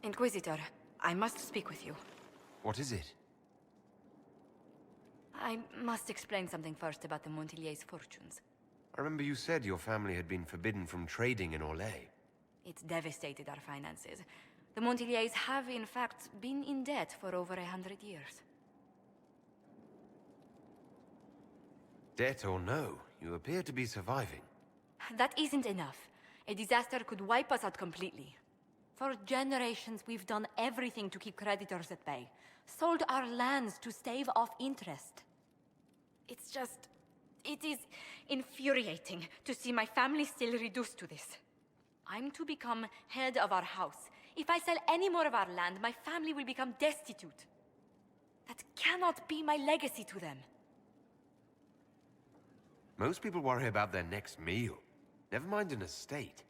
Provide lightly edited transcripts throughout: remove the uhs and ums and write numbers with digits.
Inquisitor, I must speak with you. What is it? I must explain something first about the Montecils' fortunes. I remember you said your family had been forbidden from trading in Orlais. It's devastated our finances. The Montecils have, in fact, been in debt for over 100 years. Debt or no, you appear to be surviving. That isn't enough. A disaster could wipe us out completely. For generations, we've done everything to keep creditors at bay. Sold our lands to stave off interest. It is infuriating to see my family still reduced to this. I'm to become head of our house. If I sell any more of our land, my family will become destitute. That cannot be my legacy to them. Most people worry about their next meal. Never mind an estate.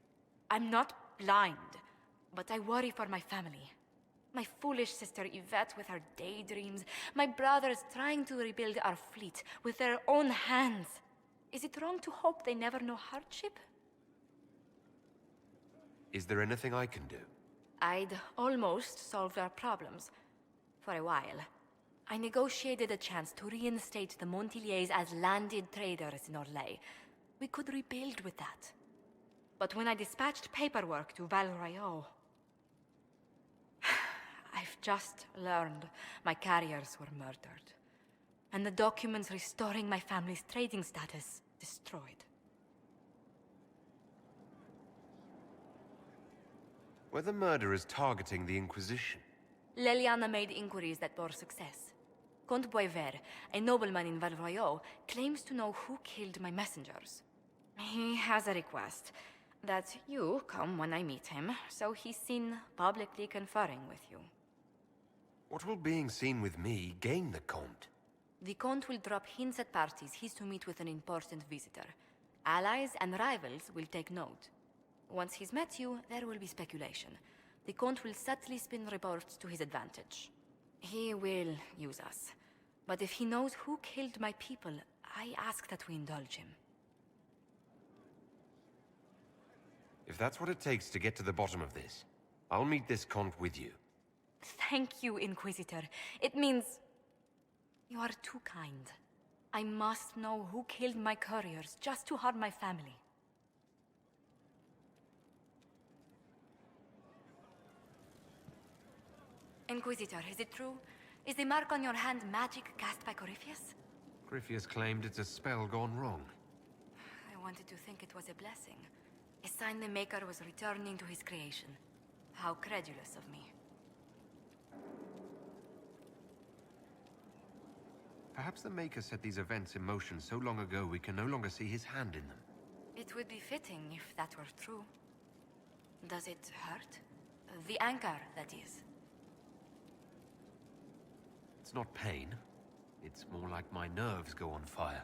I'm not blind, but I worry for my family. My foolish sister Yvette with her daydreams. My brothers trying to rebuild our fleet with their own hands. Is it wrong to hope they never know hardship? Is there anything I can do? I'd almost solved our problems. For a while. I negotiated a chance to reinstate the Montecils as landed traders in Orlais. We could rebuild with that. But when I dispatched paperwork to Val Royeaux, I've just learned my carriers were murdered. And the documents restoring my family's trading status destroyed. Were the murderers targeting the Inquisition? Leliana made inquiries that bore success. Comte Boisvert, a nobleman in Val Royeaux, claims to know who killed my messengers. He has a request that you come when I meet him, so he's seen publicly conferring with you. What will being seen with me gain the Comte? The Comte will drop hints at parties he's to meet with an important visitor. Allies and rivals will take note. Once he's met you, there will be speculation. The Comte will subtly spin reports to his advantage. He will use us. But if he knows who killed my people, I ask that we indulge him. If that's what it takes to get to the bottom of this, I'll meet this Comte with you. Thank you, Inquisitor. It means... you are too kind. I must know who killed my couriers just to harm my family. Inquisitor, is it true? Is the mark on your hand magic cast by Corypheus? Corypheus claimed it's a spell gone wrong. I wanted to think it was a blessing. A sign the Maker was returning to his creation. How credulous of me. Perhaps the Maker set these events in motion so long ago we can no longer see his hand in them. It would be fitting if that were true. Does it hurt? The anchor, that is. It's not pain. It's more like my nerves go on fire.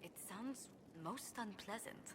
It sounds most unpleasant.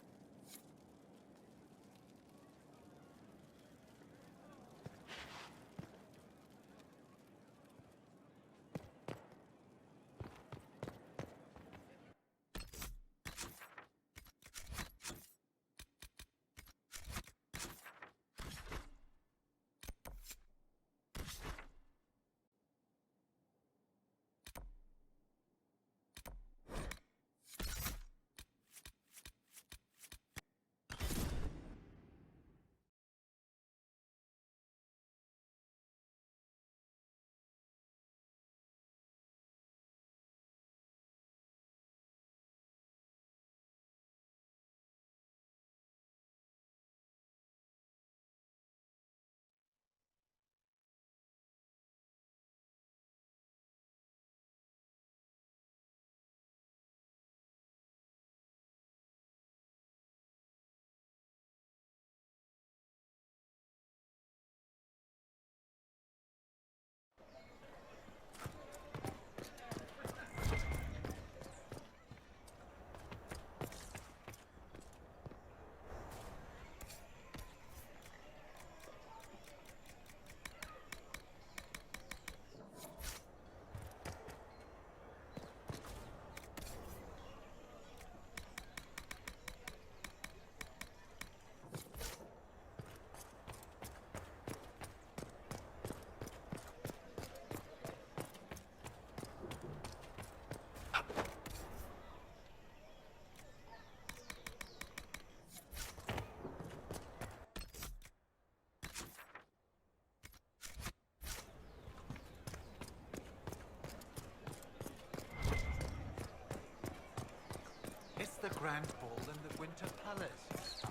grand ball in the Winter Palace.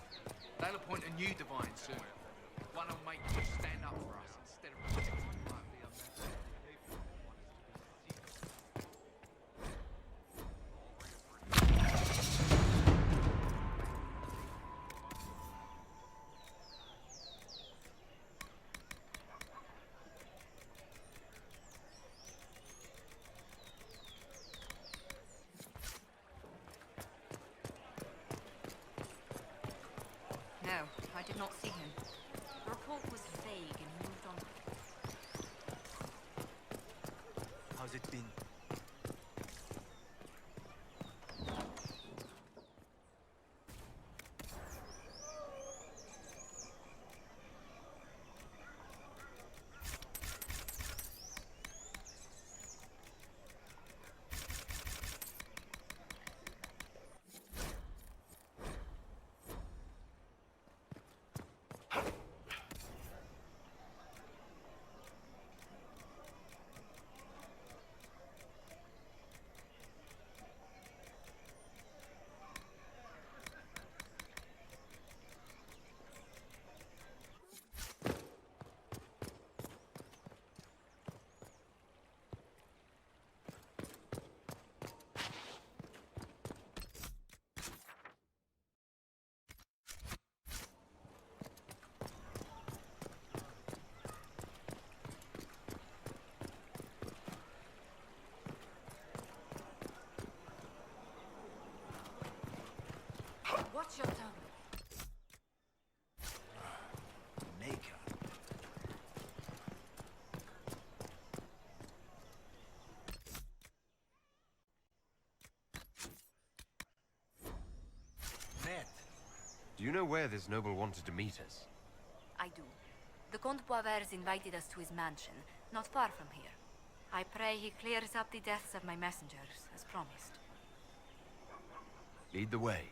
They'll appoint a new divine soon. One who'll make you stand up for us instead of protecting quietly on that. No, I did not see him. The report was vague and he moved on. How's it been? Watch your tongue. Makeup. Ned. Do you know where this noble wanted to meet us? I do. The Comte Boisvert invited us to his mansion, not far from here. I pray he clears up the deaths of my messengers, as promised. Lead the way.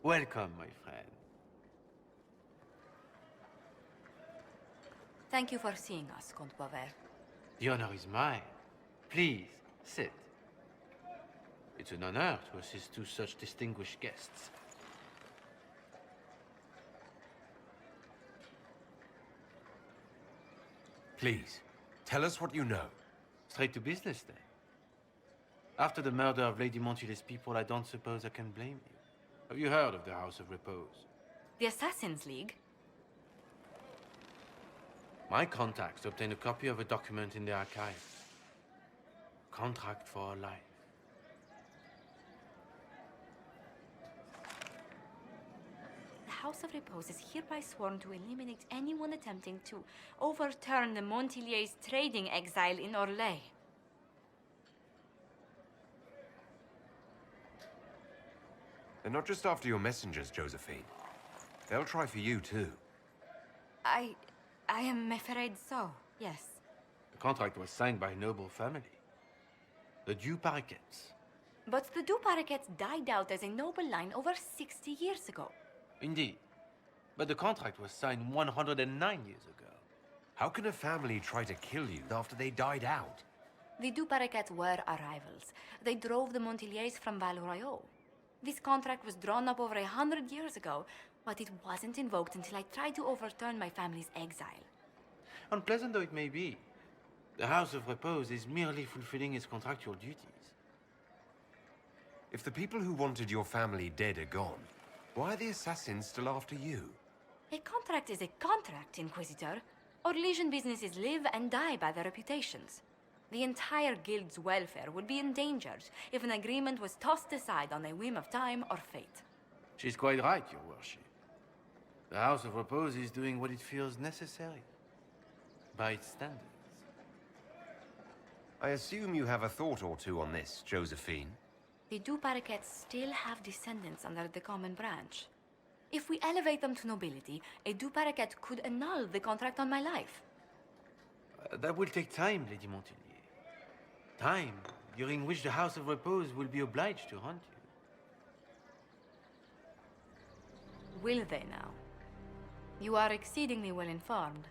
Welcome, my friend. Thank you for seeing us, Comte Boisvert. The honor is mine. Please, sit. It's an honor to assist two such distinguished guests. Please, tell us what you know. Straight to business, then. After the murder of Lady Montecils' people, I don't suppose I can blame you. Have you heard of the House of Repose? The Assassin's League? My contacts obtained a copy of a document in the archives. Contract for a life. The House of Repose is hereby sworn to eliminate anyone attempting to overturn the Montecils' trading exile in Orlais. They're not just after your messengers, Josephine. They'll try for you, too. I am afraid so, yes. The contract was signed by a noble family. The Du Paraquets. But the Du Paraquets died out as a noble line over 60 years ago. Indeed. But the contract was signed 109 years ago. How can a family try to kill you after they died out? The Du Paraquets were our rivals. They drove the Montecils from Val Royaux. This contract was drawn up over 100 years ago, but it wasn't invoked until I tried to overturn my family's exile. Unpleasant though it may be, the House of Repose is merely fulfilling its contractual duties. If the people who wanted your family dead are gone, why are the assassins still after you? A contract is a contract, Inquisitor. Orlesian businesses live and die by their reputations. The entire guild's welfare would be endangered if an agreement was tossed aside on a whim of time or fate. She's quite right, Your Worship. The House of Repose is doing what it feels necessary. By its standards. I assume you have a thought or two on this, Josephine. The Du Paraquets still have descendants under the common branch. If we elevate them to nobility, a Du Paraquet could annul the contract on my life. That will take time, Lady Montelier. Time during which the House of Repose will be obliged to hunt you. Will they now? You are exceedingly well informed.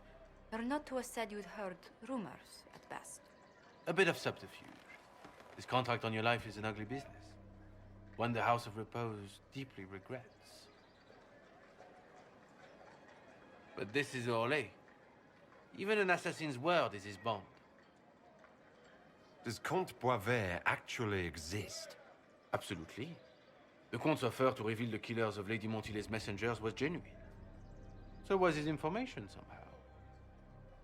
You're not to have said you'd heard rumors, at best. A bit of subterfuge. This contract on your life is an ugly business. One the House of Repose deeply regrets. But this is Orlais. Even an assassin's word is his bond. Does Comte Boisvert actually exist? Absolutely. The Comte's offer to reveal the killers of Lady Monteli's messengers was genuine. So was his information somehow.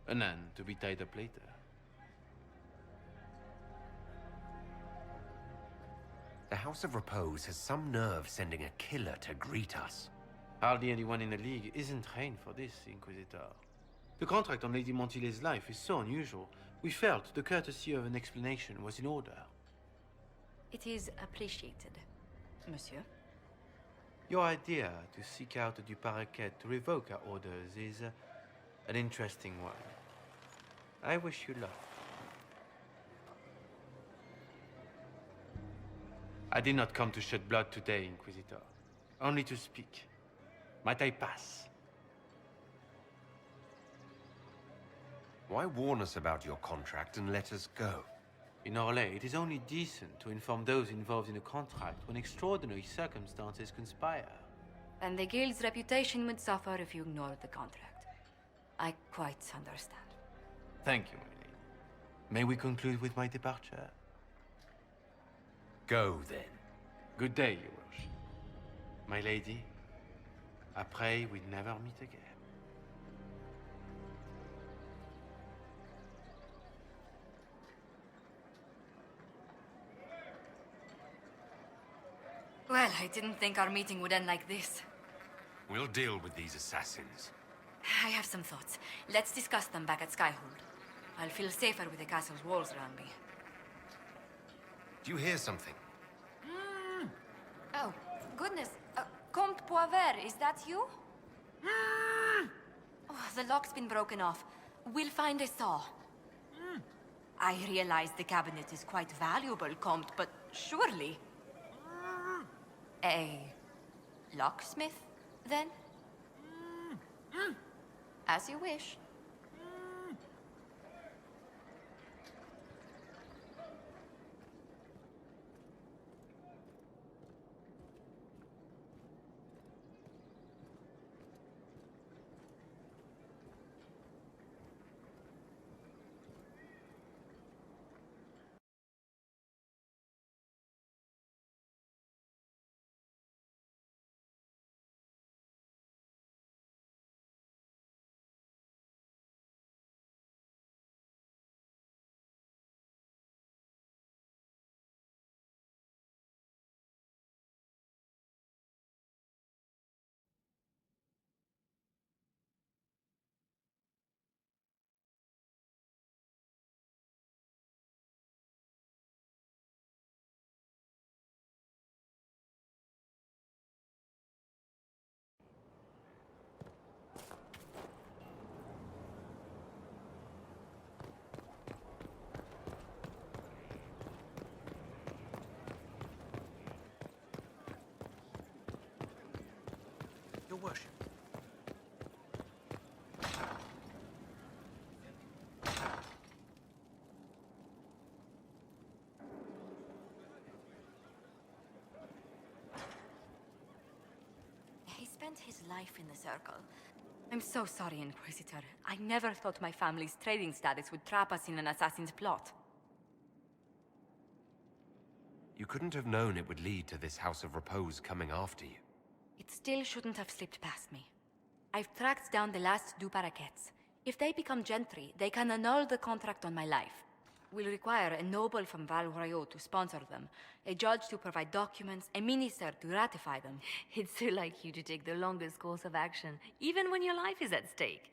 An end to be tied up later. The House of Repose has some nerve sending a killer to greet us. Hardly anyone in the League isn't trained for this, Inquisitor. The contract on Lady Monteli's life is so unusual, we felt the courtesy of an explanation was in order. It is appreciated, monsieur. Your idea to seek out the Du Paraquet to revoke our orders is an interesting one. I wish you luck. I did not come to shed blood today, Inquisitor. Only to speak. Might I pass? Why warn us about your contract and let us go? In Orlais, it is only decent to inform those involved in a contract when extraordinary circumstances conspire. And the guild's reputation would suffer if you ignored the contract. I quite understand. Thank you, my lady. May we conclude with my departure? Go, then. Good day, Your Worship. My lady, I pray we never meet again. Well, I didn't think our meeting would end like this. We'll deal with these assassins. I have some thoughts. Let's discuss them back at Skyhold. I'll feel safer with the castle's walls around me. Do you hear something? Oh, goodness. Comte Boisvert, is that you? Oh, the lock's been broken off. We'll find a saw. I realize the cabinet is quite valuable, Comte, but surely... A locksmith, then? As you wish. Your Worship. He spent his life in the Circle. I'm so sorry, Inquisitor. I never thought my family's trading status would trap us in an assassin's plot. You couldn't have known it would lead to this House of Repose coming after you. It still shouldn't have slipped past me. I've tracked down the last Du Paraquets. If they become gentry, they can annul the contract on my life. will require a noble from Val Royaux to sponsor them, a judge to provide documents, a minister to ratify them. It's so like you to take the longest course of action, even when your life is at stake.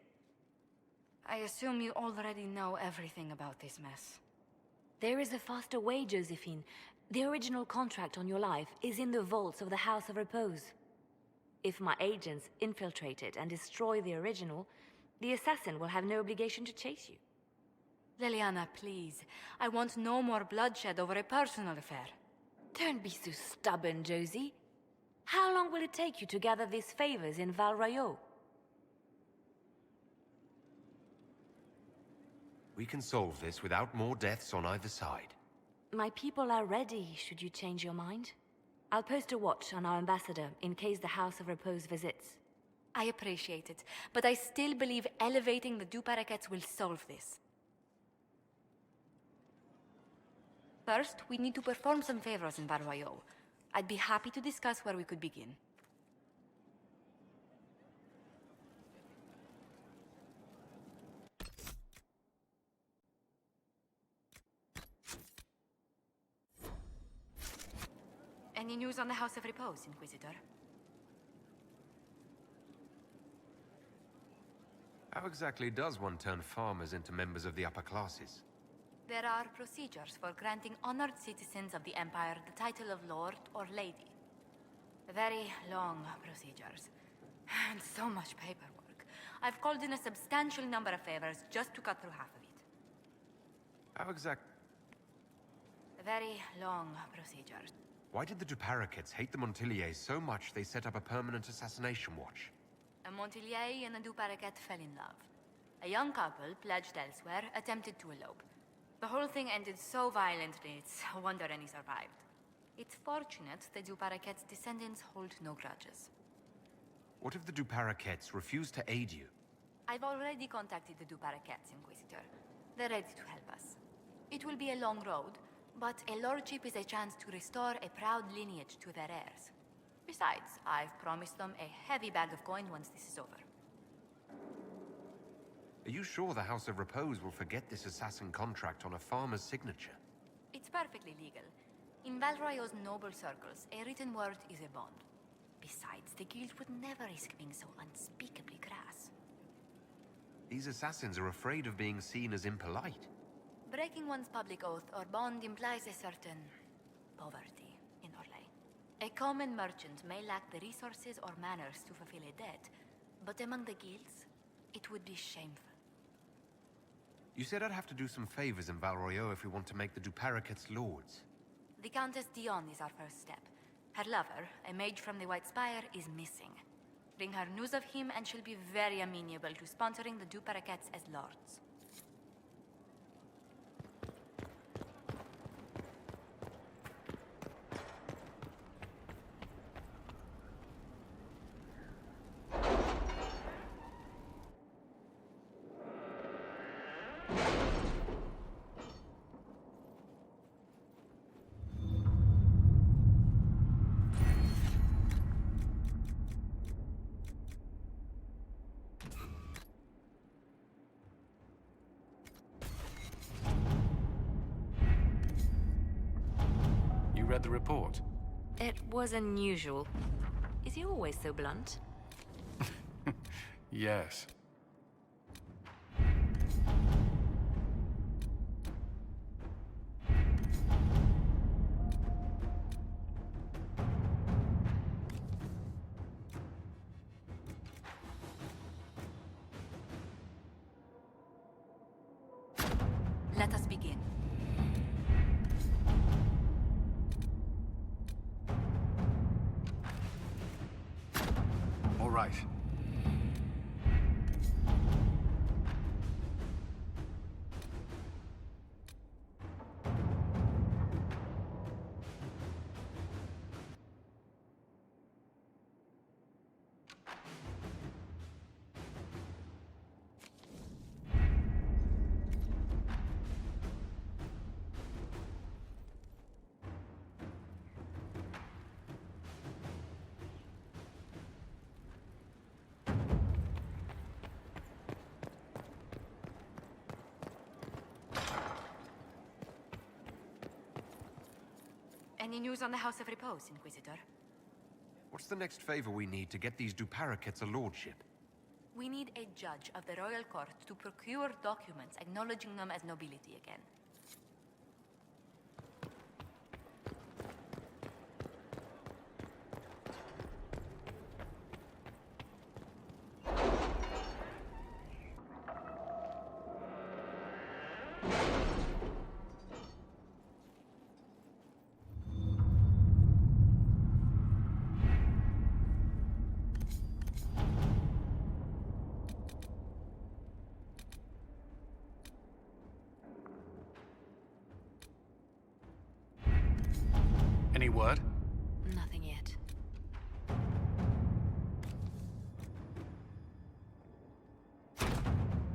I assume you already know everything about this mess. There is a faster way, Josephine. The original contract on your life is in the vaults of the House of Repose. If my agents infiltrate it and destroy the original, the assassin will have no obligation to chase you. Leliana, please. I want no more bloodshed over a personal affair. Don't be so stubborn, Josie. How long will it take you to gather these favors in Val Royaux? We can solve this without more deaths on either side. My people are ready, should you change your mind. I'll post a watch on our ambassador in case the House of Repose visits. I appreciate it, but I still believe elevating the Duparakets will solve this. First, we need to perform some favors in Val Royaux. I'd be happy to discuss where we could begin. Any news on the House of Repose, Inquisitor? How exactly does one turn farmers into members of the upper classes? There are procedures for granting honored citizens of the Empire the title of Lord or Lady. Very long procedures. And so much paperwork. I've called in a substantial number of favors just to cut through half of it. How exact... Very long procedures. Why did the Duparakets hate the Montecils so much they set up a permanent assassination watch? A Montelier and a Duparaket fell in love. A young couple, pledged elsewhere, attempted to elope. The whole thing ended so violently, it's a wonder any survived. It's fortunate the Duparakets' descendants hold no grudges. What if the Duparakets refuse to aid you? I've already contacted the Duparakets, Inquisitor. They're ready to help us. It will be a long road, but a lordship is a chance to restore a proud lineage to their heirs. Besides, I've promised them a heavy bag of coin once this is over. Are you sure the House of Repose will forget this assassin contract on a farmer's signature? It's perfectly legal. In Val Royaux's noble circles, a written word is a bond. Besides, the guild would never risk being so unspeakably crass. These assassins are afraid of being seen as impolite. Breaking one's public oath or bond implies a certain poverty in Orlais. A common merchant may lack the resources or manners to fulfill a debt, but among the guilds, it would be shameful. You said I'd have to do some favors in Val Royaux if we want to make the Duparakets lords. The Countess Dion is our first step. Her lover, a mage from the White Spire, is missing. Bring her news of him and she'll be very amenable to sponsoring the Duparakets as lords. Read the report? It was unusual. Is he always so blunt? Yes. Let us begin. All right. Any news on the House of Repose, Inquisitor? What's the next favor we need to get these duplicates a lordship? We need a judge of the royal court to procure documents acknowledging them as nobility again. Any word? Nothing yet.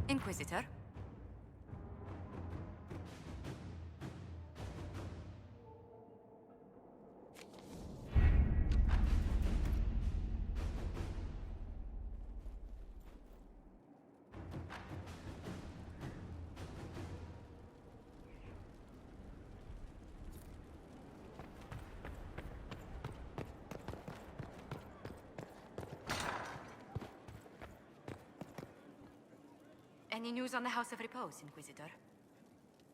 Inquisitor? Any news on the House of Repose, Inquisitor?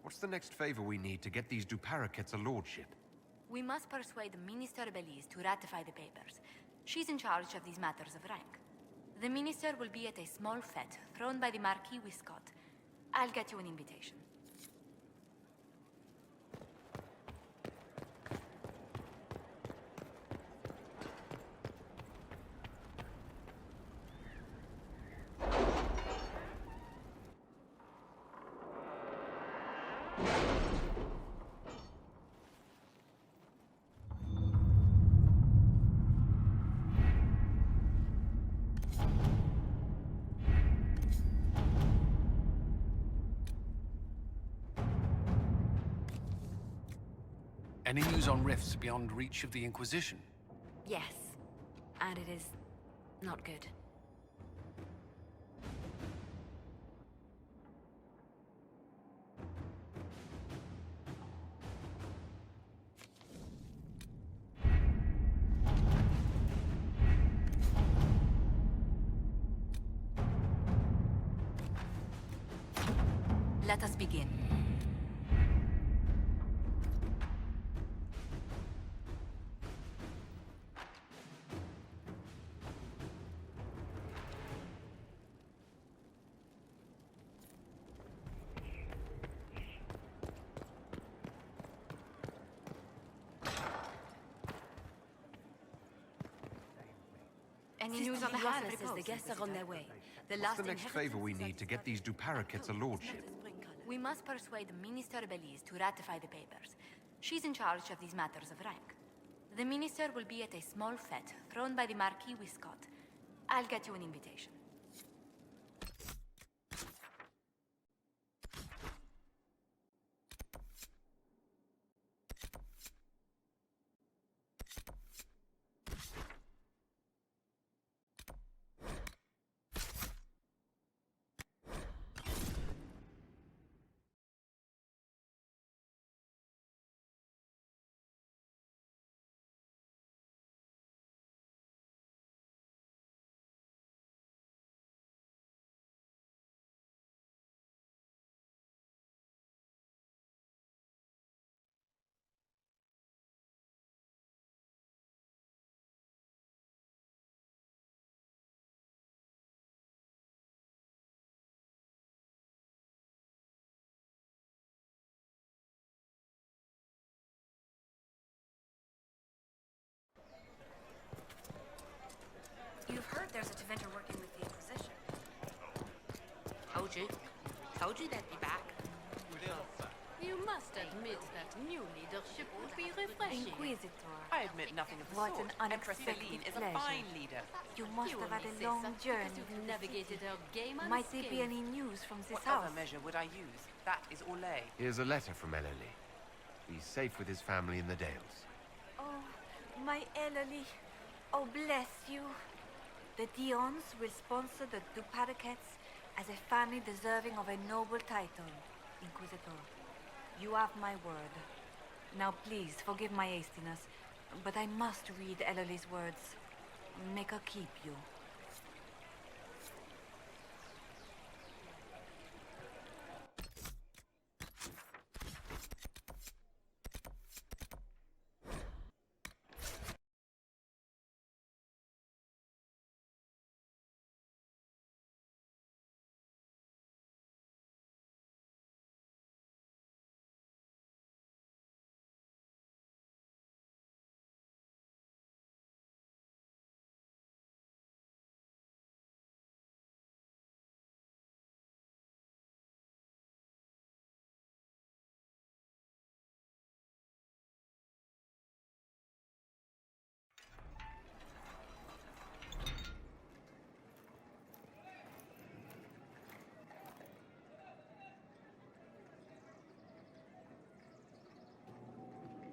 What's the next favor we need to get these duplicates a lordship? We must persuade Minister Belize to ratify the papers. She's in charge of these matters of rank. The minister will be at a small fete thrown by the Marquis Wiscott. I'll get you an invitation. Any news on rifts beyond reach of the Inquisition? Yes. And it is not good. Let us begin. Any news on the House of Repose? The guests are on their way. The What's last the next favor we need to get these duplicates a lordship? We must persuade Minister Belize to ratify the papers. She's in charge of these matters of rank. The minister will be at a small fete thrown by the Marquis Wiscott. I'll get you an invitation. You've heard there's a Tevinter working with the Inquisition. Told you. Told you they'd be back. You must admit that new leadership would be refreshing. Inquisitor. I admit nothing of the What sort. an Empress unexpected Celine is a pleasure. fine leader. You must have had a long journey. You've navigated her game Might there be unscathed. any news from this What house? other measure would I use? That is Orlais. Here's a letter from Ellery. He's safe with his family in the Dales. Oh, my Ellery. Oh, bless you. The Dions will sponsor the Duparakets as a family deserving of a noble title, Inquisitor. You have my word. Now please, forgive my hastiness, but I must read Ellerly's words. Make her keep you.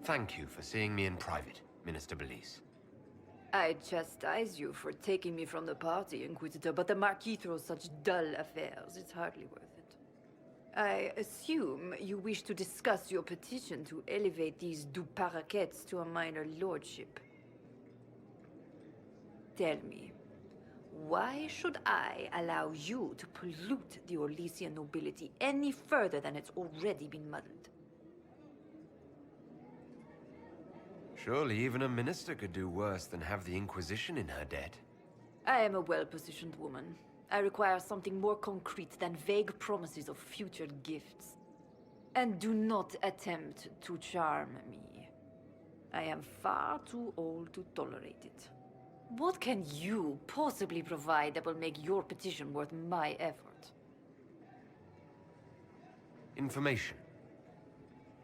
Thank you for seeing me in private, Minister Belize. I chastise you for taking me from the party, Inquisitor, but the Marquis throws such dull affairs. It's hardly worth it. I assume you wish to discuss your petition to elevate these du Paraquets to a minor lordship. Tell me, why should I allow you to pollute the Orlesian nobility any further than it's already been muddled? Surely even a minister could do worse than have the Inquisition in her debt. I am a well-positioned woman. I require something more concrete than vague promises of future gifts. And do not attempt to charm me. I am far too old to tolerate it. What can you possibly provide that will make your petition worth my effort? Information.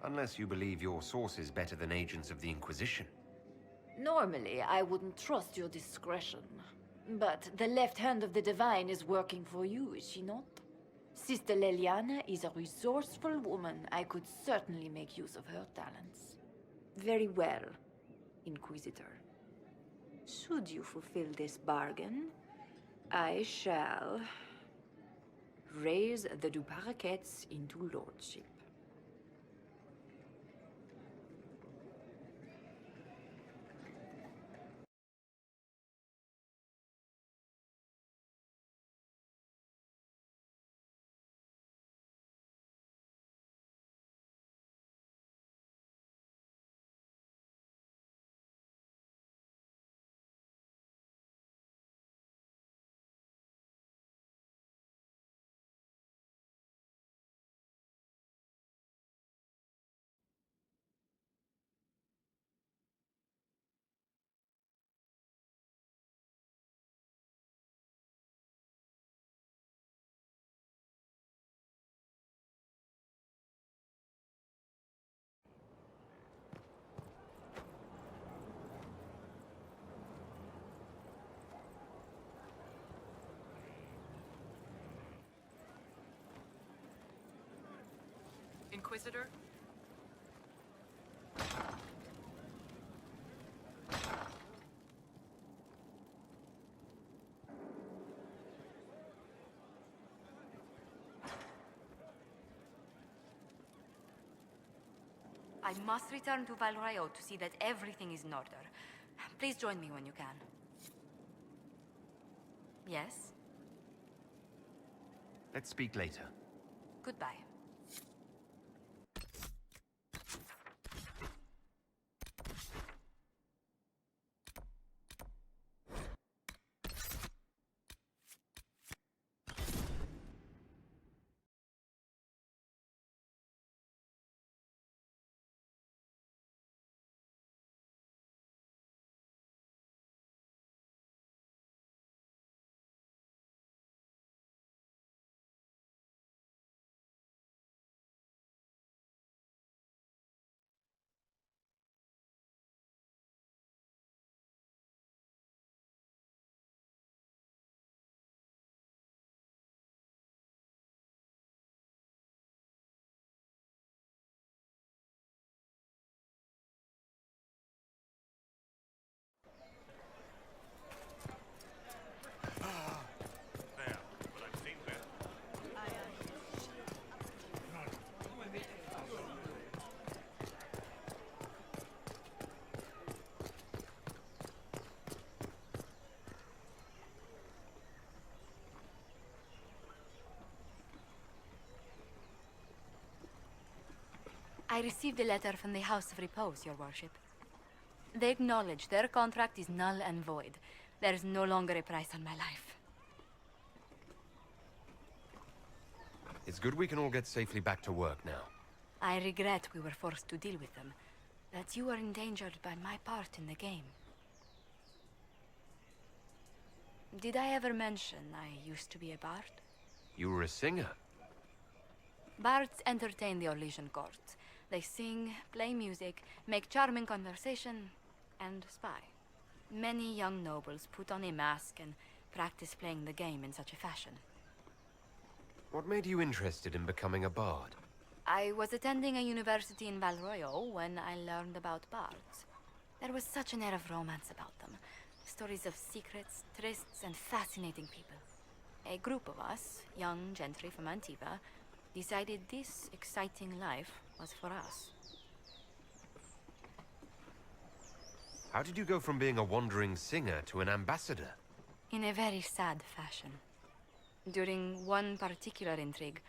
Unless you believe your sources better than agents of the Inquisition. Normally, I wouldn't trust your discretion. But the left hand of the Divine is working for you, is she not? Sister Leliana is a resourceful woman. I could certainly make use of her talents. Very well, Inquisitor. Should you fulfill this bargain, I shall raise the du Paraquets into lordship. Inquisitor? I must return to Valrayo to see that everything is in order. Please join me when you can. Yes? Let's speak later. Goodbye. I received a letter from the House of Repose, Your Worship. They acknowledge their contract is null and void. There is no longer a price on my life. It's good we can all get safely back to work now. I regret we were forced to deal with them, that you were endangered by my part in the game. Did I ever mention I used to be a bard? You were a singer. Bards entertain the Orlesian court. They sing, play music, make charming conversation, and spy. Many young nobles put on a mask and practice playing the game in such a fashion. What made you interested in becoming a bard? I was attending a university in Valroyo when I learned about bards. There was such an air of romance about them. Stories of secrets, trysts, and fascinating people. A group of us, young gentry from Antiva, decided this exciting life was for us. How did you go from being a wandering singer to an ambassador? In a very sad fashion. During one particular intrigue,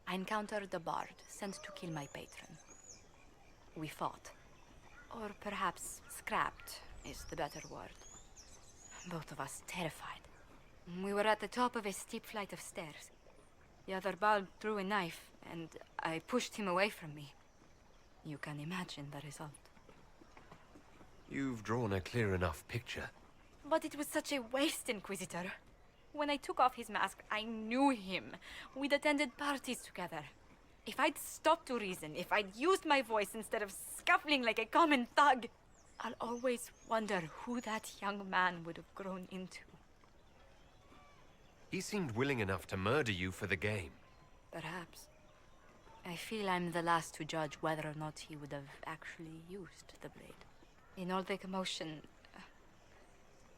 I encountered a bard sent to kill my patron. We fought. Or perhaps scrapped is the better word. Both of us terrified. We were at the top of a steep flight of stairs. The other bard drew a knife, and I pushed him away from me. You can imagine the result. You've drawn a clear enough picture. But it was such a waste, Inquisitor. When I took off his mask, I knew him. We'd attended parties together. If I'd stopped to reason, if I'd used my voice instead of scuffling like a common thug, I'll always wonder who that young man would have grown into. He seemed willing enough to murder you for the game. Perhaps. I feel I'm the last to judge whether or not he would have actually used the blade. In all the commotion...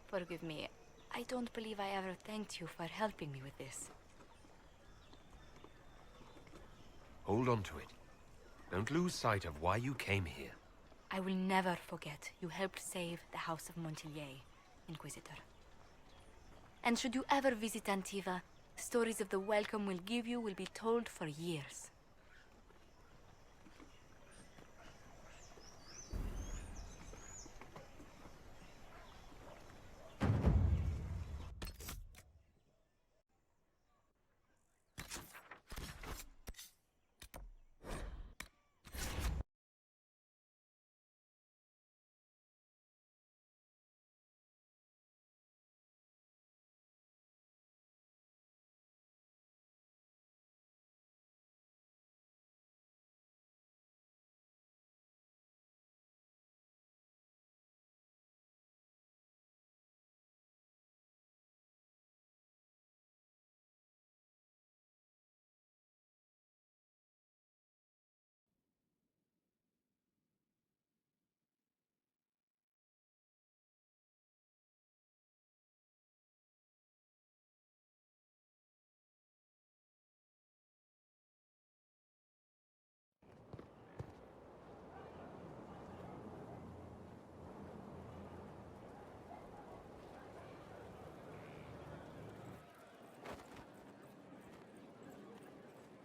forgive me, I don't believe I ever thanked you for helping me with this. Hold on to it. Don't lose sight of why you came here. I will never forget you helped save the House of Montecils, Inquisitor. And should you ever visit Antiva, stories of the welcome we'll give you will be told for years.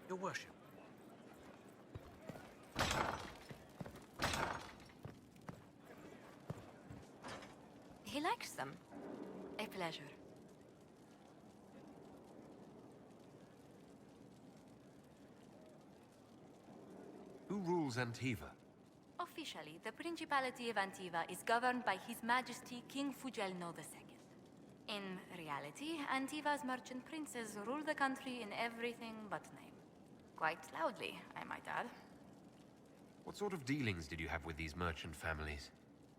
Your worship. He likes them. A pleasure. Who rules Antiva? Officially, the Principality of Antiva is governed by His Majesty King Fugelno II. In reality, Antiva's merchant princes rule the country in everything but name. Quite loudly, I might add. What sort of dealings did you have with these merchant families?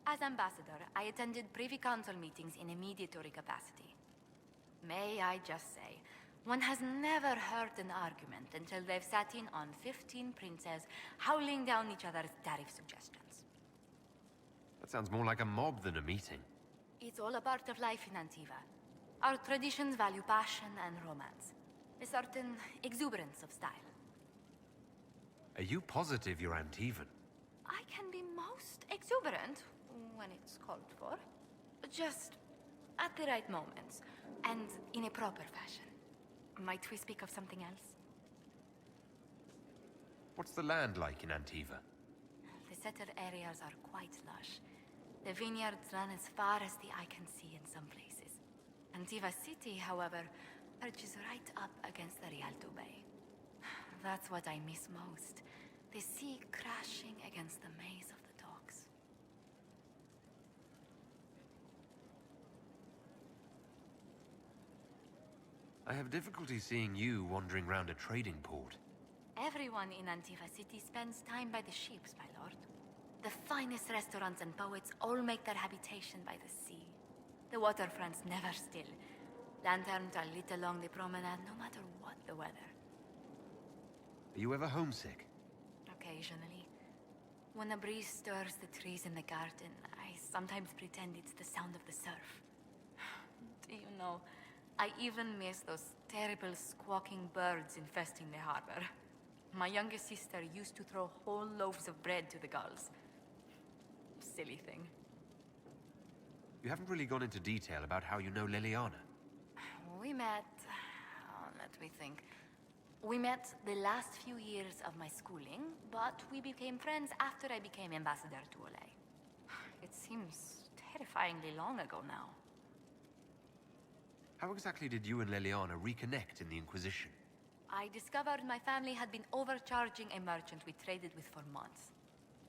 As ambassador, I attended Privy Council meetings in a mediatory capacity. May I just say, one has never heard an argument until they've sat in on 15 princes howling down each other's tariff suggestions. That sounds more like a mob than a meeting. It's all a part of life in Antiva. Our traditions value passion and romance. A certain exuberance of style. Are you positive you're Antivan? I can be most exuberant when it's called for. Just at the right moments, and in a proper fashion. Might we speak of something else? What's the land like in Antiva? settled areas are quite lush. The vineyards run as far as the eye can see in some places. Antiva City, however, perches right up against the Rialto Bay. That's what I miss most. The sea crashing against the maze of the docks. I have difficulty seeing you wandering round a trading port. Everyone in Antiva City spends time by the ships, my lord. The finest restaurants and poets all make their habitation by the sea. The waterfront's never still. Lanterns are lit along the promenade no matter what the weather. Are you ever homesick? Occasionally. When a breeze stirs the trees in the garden, I sometimes pretend it's the sound of the surf. Do you know, I even miss those terrible squawking birds infesting the harbor. My youngest sister used to throw whole loaves of bread to the gulls. Silly thing. You haven't really gone into detail about how you know Leliana. We met... let me think. We met the last few years of my schooling, but we became friends after I became ambassador to Olay. It seems terrifyingly long ago now. How exactly did you and Leliana reconnect in the Inquisition? I discovered my family had been overcharging a merchant we traded with for months.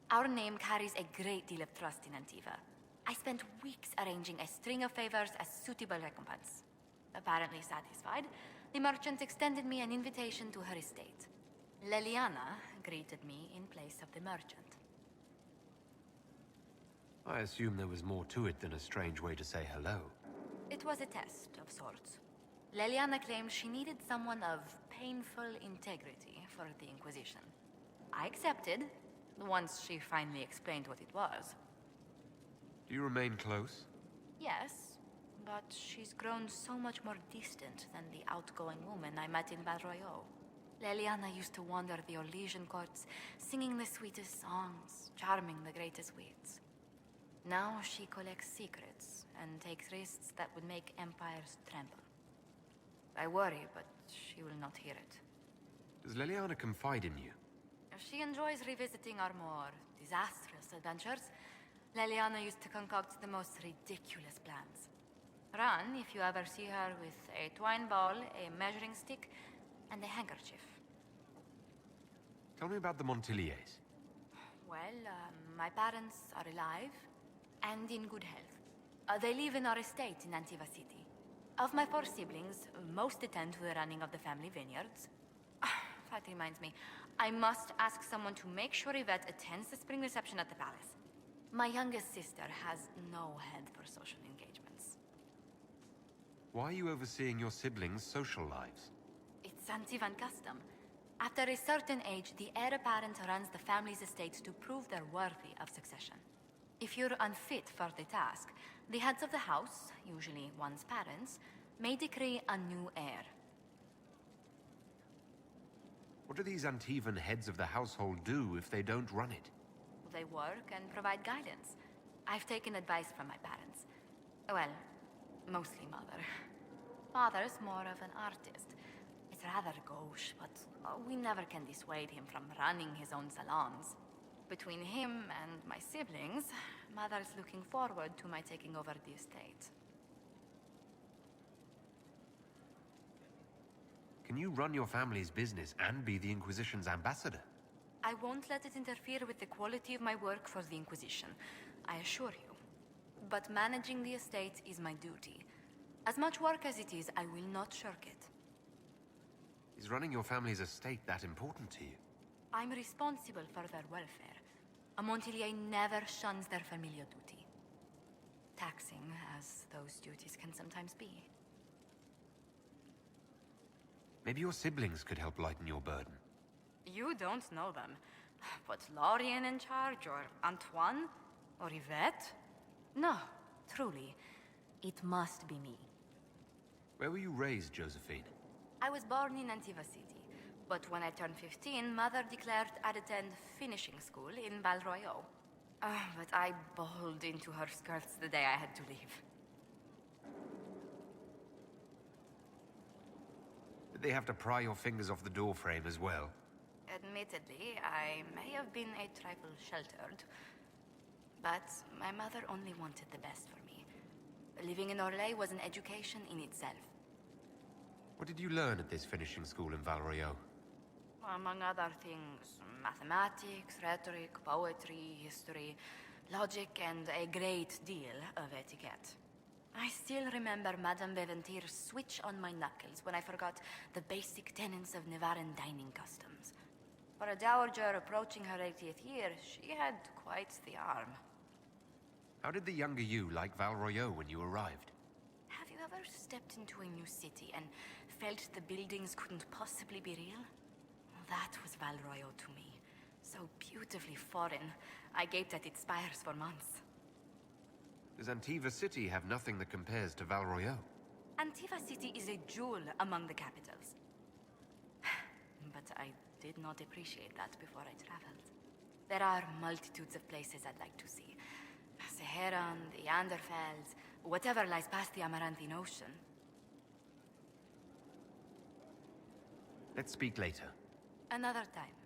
Our name carries a great deal of trust in Antiva. I spent weeks arranging a string of favors as suitable recompense. Apparently satisfied, the merchant extended me an invitation to her estate. Leliana greeted me in place of the merchant. I assume there was more to it than a strange way to say hello. It was a test of sorts. Leliana claimed she needed someone of painful integrity for the Inquisition. I accepted, once she finally explained what it was. Do you remain close? Yes, but she's grown so much more distant than the outgoing woman I met in Val Royeaux. Leliana used to wander the Orlesian courts, singing the sweetest songs, charming the greatest wits. Now she collects secrets and takes risks that would make empires tremble. I worry, but she will not hear it. Does Leliana confide in you? She enjoys revisiting our more disastrous adventures. Leliana used to concoct the most ridiculous plans. Run if you ever see her with a twine ball, a measuring stick, and a handkerchief. Tell me about the Montecils. Well, my parents are alive and in good health. They live in our estate in Antiva City. Of my 4 siblings, most attend to the running of the family vineyards. That reminds me, I must ask someone to make sure Yvette attends the spring reception at the palace. My youngest sister has no head for social engagements. Why are you overseeing your siblings' social lives? It's Antivan custom. After a certain age, the heir apparent runs the family's estate to prove they're worthy of succession. If you're unfit for the task, the heads of the house, usually one's parents, may decree a new heir. What do these Antivan heads of the household do if they don't run it? They work and provide guidance. I've taken advice from my parents. Well, mostly mother. Father's more of an artist. It's rather gauche, but we never can dissuade him from running his own salons. Between him and my siblings, mother's looking forward to my taking over the estate. Can you run your family's business and be the Inquisition's ambassador? I won't let it interfere with the quality of my work for the Inquisition, I assure you. But managing the estate is my duty. As much work as it is, I will not shirk it. Is running your family's estate that important to you? I'm responsible for their welfare. A Montelier never shuns their familial duty. Taxing as those duties can sometimes be. Maybe your siblings could help lighten your burden. You don't know them. But Lorien in charge, or Antoine, or Yvette? No, truly. It must be me. Where were you raised, Josephine? I was born in Antiva City, but when I turned 15, Mother declared I'd attend finishing school in Val Royeaux. But I bowled into her skirts the day I had to leave. Did they have to pry your fingers off the doorframe as well? Admittedly, I may have been a trifle sheltered, but my mother only wanted the best for me. Living in Orlais was an education in itself. What did you learn at this finishing school in Valroyo? Among other things, mathematics, rhetoric, poetry, history, logic, and a great deal of etiquette. I still remember Madame Beventir's switch on my knuckles when I forgot the basic tenets of Nevaran dining customs. For a dowager approaching her 80th year, she had quite the arm. How did the younger you like Valroyo when you arrived? Have you ever stepped into a new city and felt the buildings couldn't possibly be real? That was Valroyo to me. So beautifully foreign, I gaped at its spires for months. Does Antiva City have nothing that compares to Valroyo? Antiva City is a jewel among the capitals. But I did not appreciate that before I traveled. There are multitudes of places I'd like to see. Saharan, the Anderfels, whatever lies past the Amarantine Ocean. Let's speak later. Another time.